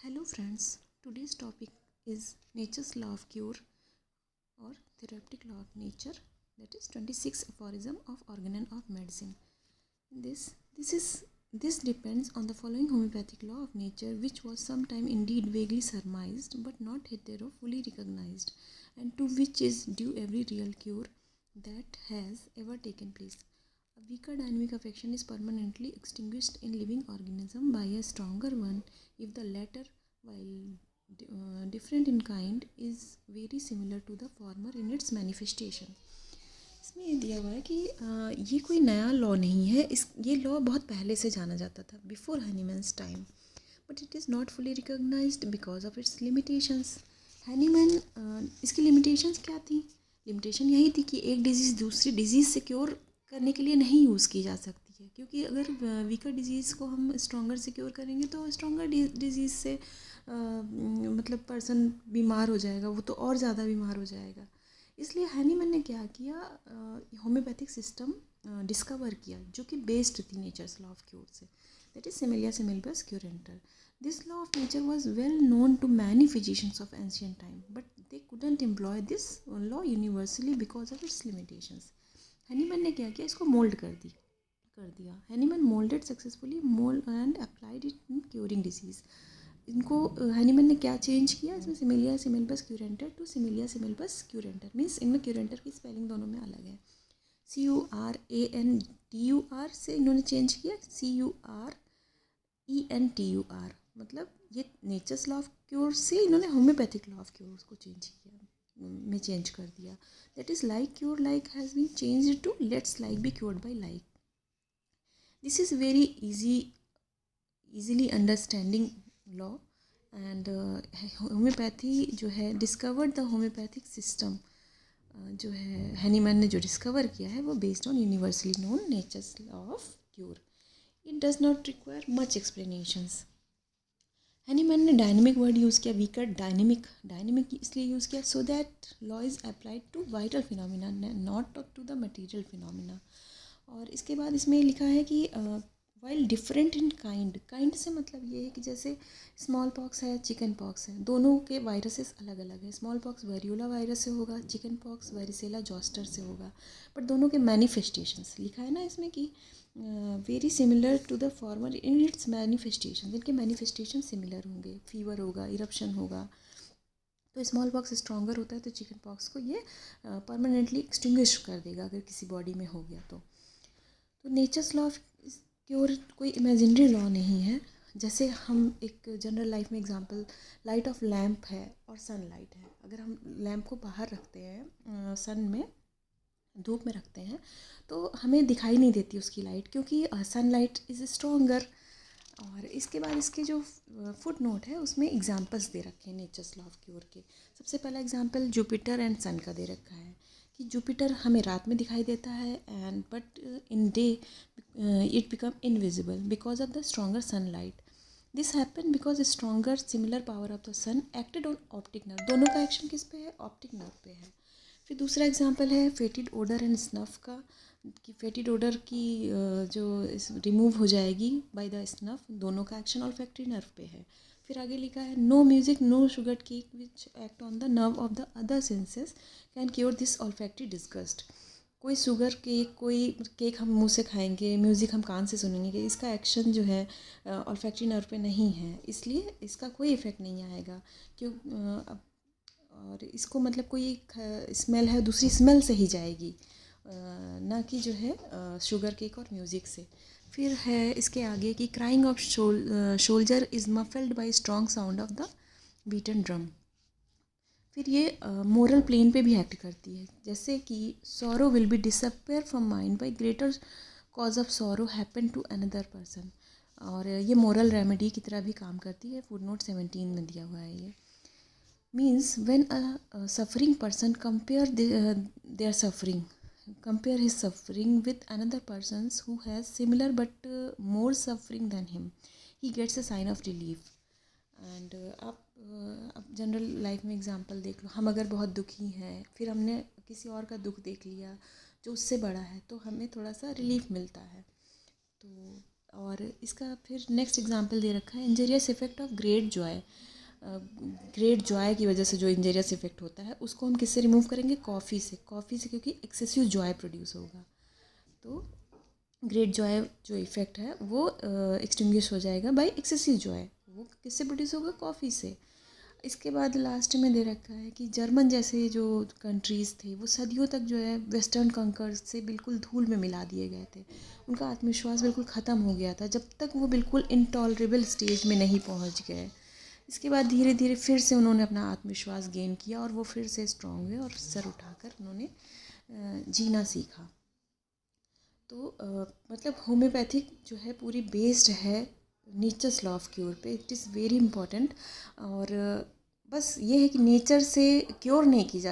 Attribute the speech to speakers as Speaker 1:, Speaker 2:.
Speaker 1: Hello friends, today's topic is nature's law of cure or therapeutic law of nature, that is 26 aphorism of organon of medicine. This depends on the following homeopathic law of nature, which was sometime indeed vaguely surmised but not hitherto fully recognized, and to which is due every real cure that has ever taken place. A weaker dynamic affection is permanently extinguished in living organism by a stronger one if the latter, while different in kind, is very similar to the former in its manifestation. इसमें ये दिया हुआ है कि ये कोई नया law नहीं है. ये लॉ बहुत पहले से जाना जाता था, before Hahnemann's time, but it is not fully recognized because of its limitations. Hahnemann इसकी लिमिटेशंस क्या थी? लिमिटेशन यही थी कि एक डिजीज़ दूसरी डिजीज़ से क्योर करने के लिए नहीं यूज़ की जा सकती है, क्योंकि अगर वीकर डिजीज़ को हम स्ट्रॉन्गर से क्योर करेंगे तो स्ट्रॉन्गर डिजीज़ से मतलब पर्सन बीमार हो जाएगा, वो तो और ज़्यादा बीमार हो जाएगा. इसलिए हैनीमैन ने क्या किया, होम्योपैथिक सिस्टम डिस्कवर किया जो कि बेस्ड थी नेचर्स लॉ ऑफ क्योर से, दैट इज सिमिलिया सिमिलिबस क्यूरेंटर. This law of nature was well known to many physicians of ancient time, but they couldn't employ this law universally because of its limitations. Hahnemann ने क्या किया, इसको mould कर दिया. Hahnemann moulded successfully mould and applied it in curing disease. इनको Hahnemann ने क्या change किया इसमें, सिमिलिया सिमिलबस क्यूरेंटर टू सिमिलिया सिमिलबस क्यूरेंटर. मीन्स इनमें क्यूरेंटर की स्पेलिंग दोनों में अलग है. CURANDUR से इन्होंने चेंज किया CURENTUR. मतलब ये नेचर्स लॉ ऑफ क्योर से इन्होंने होम्योपैथिक लॉ ऑफ क्योर को चेंज कर दिया. That is like cure like has been changed to let's like be cured by like. This is very easily understanding law. And homeopathy जो है discovered the homeopathic system, जो है Hahnemann ने जो discover किया है वो based on universally known nature's law of cure. It does not require much explanations. Hahnemann ने डायनेमिक वर्ड यूज़ किया, वीकर डायनेमिक इसलिए यूज़ किया so that law is applied to vital phenomena not to the material phenomena. और इसके बाद इसमें लिखा है कि वाइल डिफरेंट इन काइंड से मतलब ये है कि जैसे स्मॉल पॉक्स है, चिकन पॉक्स है, दोनों के वायरसेस अलग अलग है. स्मॉल पॉक्स वेरियोला वायरस से होगा, चिकन पॉक्स वेरिसेला जोस्टर से होगा, बट दोनों के मैनिफेस्टेशंस लिखा है ना इसमें कि very similar to the former in its manifestation. इनके मैनिफेस्टेशन सिमिलर होंगे, फीवर होगा, इरप्शन होगा. तो स्मॉल पॉक्स स्ट्रॉन्गर होता है तो चिकन पॉक्स को ये परमानेंटली एक्सटिंग्विश कर देगा अगर किसी बॉडी में हो गया तो. नेचर्स लॉ ऑफ क्योर कोई इमेजिनरी लॉ नहीं है. जैसे हम एक जनरल लाइफ में एग्जांपल, लाइट ऑफ लैम्प है और सनलाइट है. अगर हम लैम्प को बाहर रखते हैं, सन में, धूप में रखते हैं, तो हमें दिखाई नहीं देती उसकी लाइट, क्योंकि सनलाइट इज़ स्ट्रॉन्गर. और इसके बाद इसके जो फुट नोट है उसमें एग्जांपल्स दे रखे हैं नेचर्स लॉ ऑफ क्योर के. सबसे पहला एग्जांपल जुपिटर एंड सन का दे रखा है कि जुपिटर हमें रात में दिखाई देता है and but in day it become invisible because of the stronger sunlight. This happen because stronger similar power of the sun acted on optic nerve. दोनों का एक्शन किस पे है? ऑप्टिक नर्व पे है. फिर दूसरा एग्जांपल है फेटिड ओडर एंड स्नफ का, कि फेटिड ओडर की जो रिमूव हो जाएगी बाय द स्नफ. दोनों का एक्शन ऑल्फैक्टरी नर्व पे है. फिर आगे लिखा है no music no sugar cake which act on the nerve of the other senses can cure this olfactory disgust. कोई शुगर केक, कोई केक हम मुंह से खाएंगे, म्यूज़िक हम कान से सुनेंगे, कि इसका एक्शन जो है ऑल्फैक्टरी नर्व पे नहीं है, इसलिए इसका कोई इफ़ेक्ट नहीं आएगा. क्यों? और इसको मतलब कोई स्मेल है दूसरी स्मेल से ही जाएगी, ना कि जो है शुगर केक और म्यूज़िक से. फिर है इसके आगे कि crying of soldier is muffled bye strong sound of the beaten drum. फिर ये मोरल प्लेन पे भी एक्ट करती है, जैसे कि sorrow will be disappear from mind by greater cause of sorrow happen to another person. और ये मोरल रेमेडी की तरह भी काम करती है. फुट नोट 17 में दिया हुआ है ये. means when a suffering person compare his suffering with another person's who has similar but more suffering than him, he gets a sign of relief. And आप जनरल लाइफ में एग्जांपल देख लो, हम अगर बहुत दुखी हैं, फिर हमने किसी और का दुख देख लिया जो उससे बड़ा है, तो हमें थोड़ा सा रिलीफ मिलता है. तो और इसका फिर नेक्स्ट एग्जांपल दे रखा है, injurious effect of great Joy. Great Joy की वजह से जो इंजरियस इफेक्ट होता है उसको हम किससे रिमूव करेंगे? कॉफ़ी से। कॉफ़ी से, क्योंकि एक्सेसिव जॉय प्रोड्यूस होगा। तो ग्रेट जॉय जो इफ़ेक्ट है वो एक्सटिंग्विश हो जाएगा बाय एक्सेसिव जॉय। वो किससे प्रोड्यूस होगा? कॉफ़ी से। इसके बाद लास्ट में दे रखा है कि जर्मन जैसे जो कंट्रीज़ थे वो सदियों तक जो है वेस्टर्न कंकर्स से बिल्कुल धूल में मिला दिए गए थे। उनका आत्मविश्वास बिल्कुल ख़त्म हो गया था जब तक वो बिल्कुल इंटॉलरेबल स्टेज में नहीं पहुंच गए। इसके बाद धीरे धीरे फिर से उन्होंने अपना आत्मविश्वास गेन किया और वो फिर से स्ट्रांग हुए और सर उठाकर उन्होंने जीना सीखा। तो मतलब होम्योपैथिक जो है पूरी बेस्ड है नेचर्स लॉ ऑफ क्योर पे। It is very important. और बस ये है कि नेचर से क्योर नहीं की जा